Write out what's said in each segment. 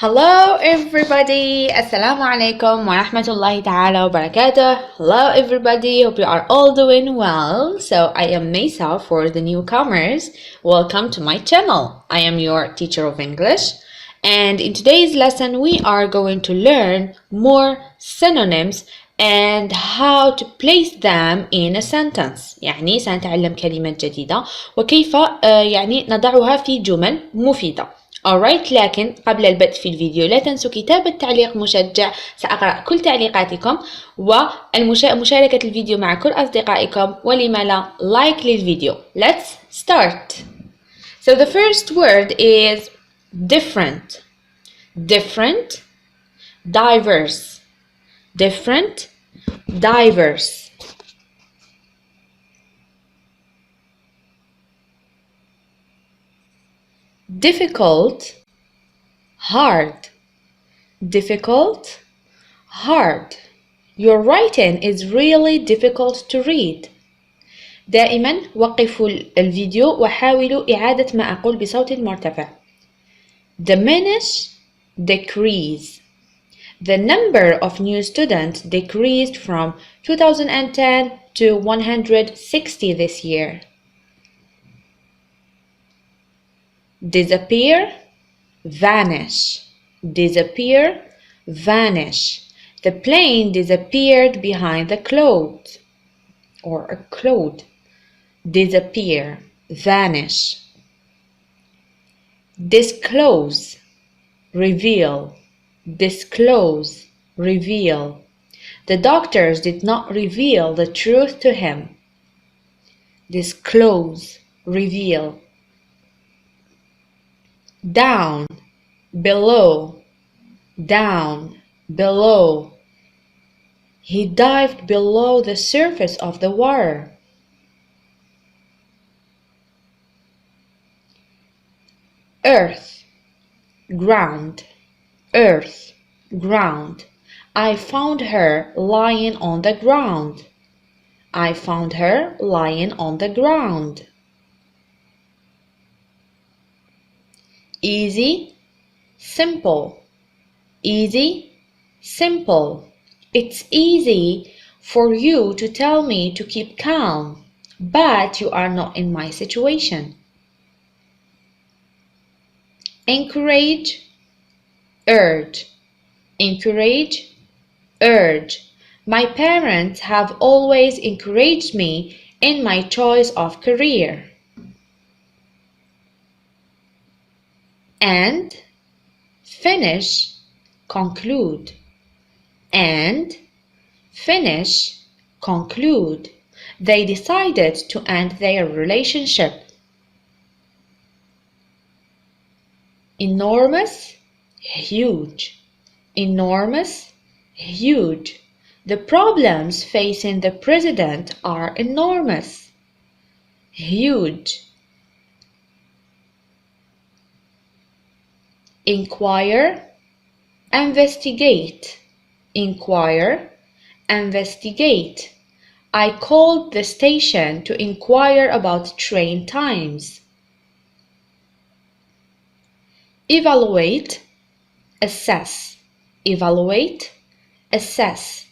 Hello everybody, Assalamu alaikum wa rahmatullahi ta'ala wa barakatuh. Hello everybody, hope you are all doing well. So I am Mesa for the newcomers. Welcome to my channel. I am your teacher of English, and in today's lesson we are going to learn more synonyms and how to place them in a sentence. يعني سنتعلم كلمات جديدة وكيف نضعها في جمل مفيدة. alright، لكن قبل البدء في الفيديو لا تنسوا كتابة تعليق مشجع. سأقرأ كل تعليقاتكم ومشاركة الفيديو مع كل أصدقائكم، ولما لا لايك للفيديو. Let's start. So the first word is different. Different, diverse. Different, diverse. Difficult, hard. Difficult, hard. Your writing is really difficult to read. دائما وقفوا الفيديو وحاولوا إعادة ما أقول بصوت مرتفع. Diminish, decrease. The number of new students decreased from 2010 to 160 this year. Disappear, vanish. Disappear, vanish. The plane disappeared behind the cloud, or a cloud. Disappear, vanish. Disclose, reveal. Disclose, reveal. The doctors did not reveal the truth to him. Disclose, reveal. Down, below. Down, below. He dived below the surface of the water. Earth, ground. Earth, ground. I found her lying on the ground. I found her lying on the ground. Easy, simple. Easy, simple. It's easy for you to tell me to keep calm, but you are not in my situation. Encourage, urge. Encourage, urge. My parents have always encouraged me in my choice of career. And finish, conclude. And finish, conclude. They decided to end their relationship. Enormous, huge. Enormous, huge. The problems facing the president are enormous. Huge. Inquire, investigate. Inquire, investigate. I called the station to inquire about train times. Evaluate, assess. Evaluate, assess.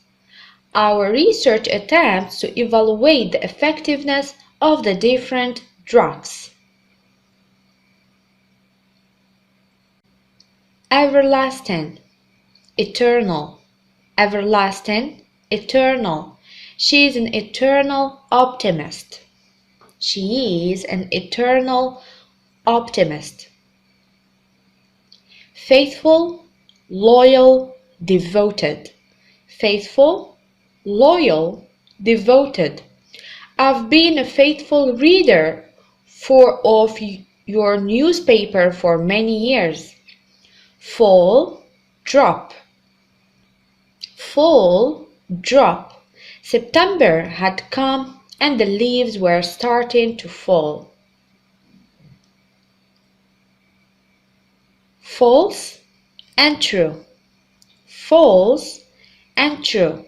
Our research attempts to evaluate the effectiveness of the different drugs. Everlasting, eternal. Everlasting, eternal. She is an eternal optimist. She is an eternal optimist. Faithful, loyal, devoted. Faithful, loyal, devoted. I've been a faithful reader of your newspaper for many years. Fall, drop. Fall, drop. September had come and the leaves were starting to fall. False and true. False and true.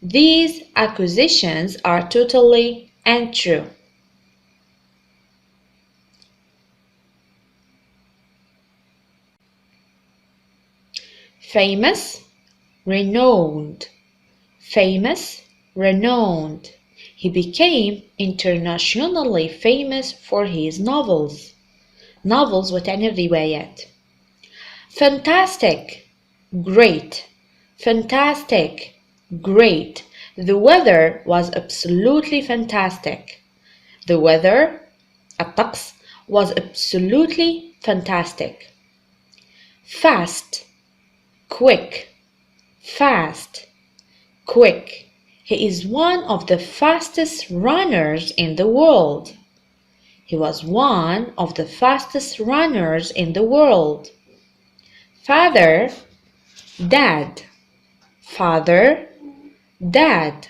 These accusations are totally untrue. famous, renowned. Famous, renowned. He became internationally famous for his novels. novels وتعني الروايات. Fantastic, great. Fantastic, great. The weather was absolutely fantastic. The weather, الطقس, was absolutely fantastic. Fast, quick. Fast, quick. He is one of the fastest runners in the world. He was one of the fastest runners in the world. Father, dad. Father, dad.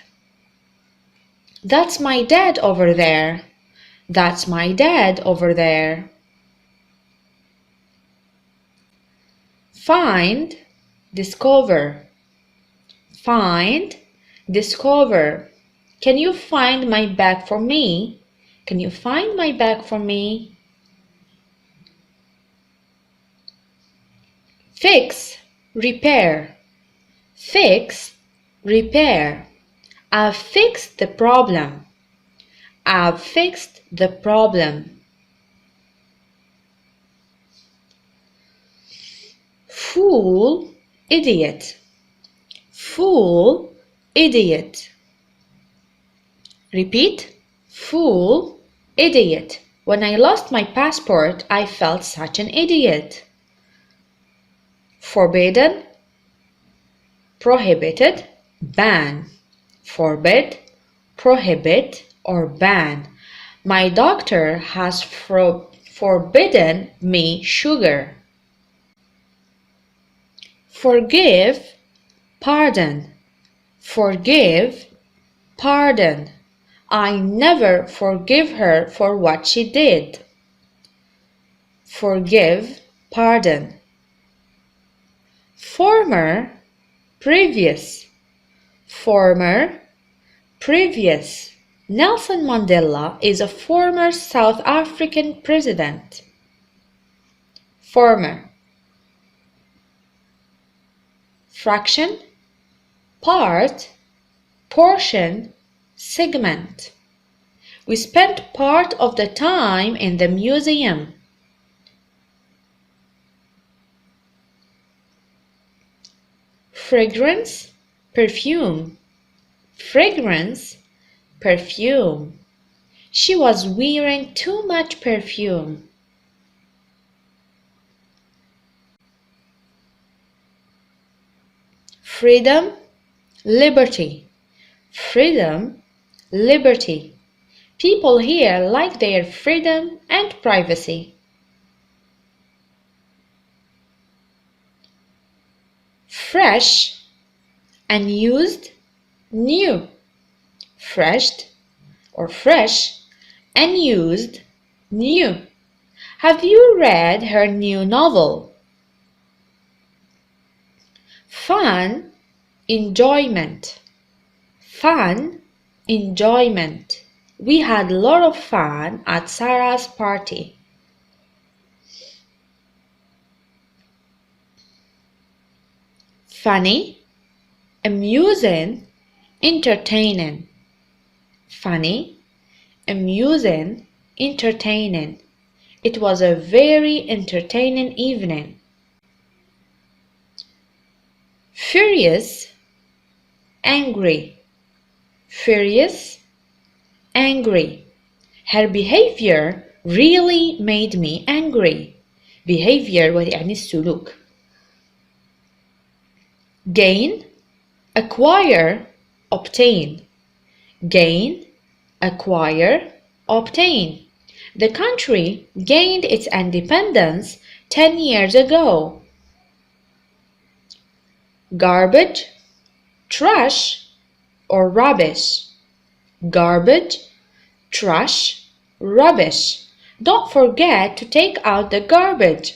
That's my dad over there. That's my dad over there. Find, discover. Find, discover. Can you find my bag for me? Can you find my bag for me? Fix, repair. Fix, repair. I've fixed the problem. I've fixed the problem. Fool, idiot. Fool, idiot. Repeat. Fool, idiot. When I lost my passport, I felt such an idiot. Forbidden, prohibited, ban. Forbid, prohibit, or ban. My doctor has forbidden me sugar. Forgive, pardon. Forgive, pardon. I never forgive her for what she did. Forgive, pardon. Former, previous. Former, previous. Nelson Mandela is a former South African president. Former. Fraction, part, portion, segment. We spent part of the time in the museum. Fragrance, perfume. Fragrance, perfume. She was wearing too much perfume. Freedom, liberty. Freedom, liberty. People here like their freedom and privacy. Fresh, unused, new. Fresh or fresh, unused, new. Have you read her new novel? Fun, enjoyment. Fun, enjoyment. We had a lot of fun at Sarah's party. Funny, amusing, entertaining. Funny, amusing, entertaining. It was a very entertaining evening. Furious, angry. Furious, angry. Her behavior really made me angry. Behavior يعني السلوك. Gain, acquire, obtain. Gain, acquire, obtain. The country gained its independence 10 years ago. Garbage, trash, or rubbish. Garbage, trash, rubbish. Don't forget to take out the garbage.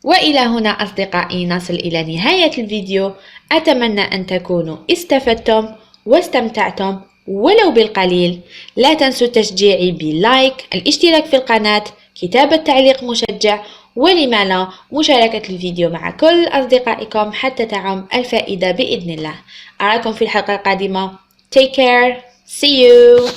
وإلى هنا أصدقائي نصل إلى نهاية الفيديو. أتمنى أن تكونوا استفدتم واستمتعتم ولو بالقليل. لا تنسوا تشجيعي بلايك، الاشتراك في القناة، كتابة تعليق مشجع، ولما لا مشاركة الفيديو مع كل أصدقائكم حتى تعم الفائدة بإذن الله. أراكم في الحلقة القادمة. Take care. See you.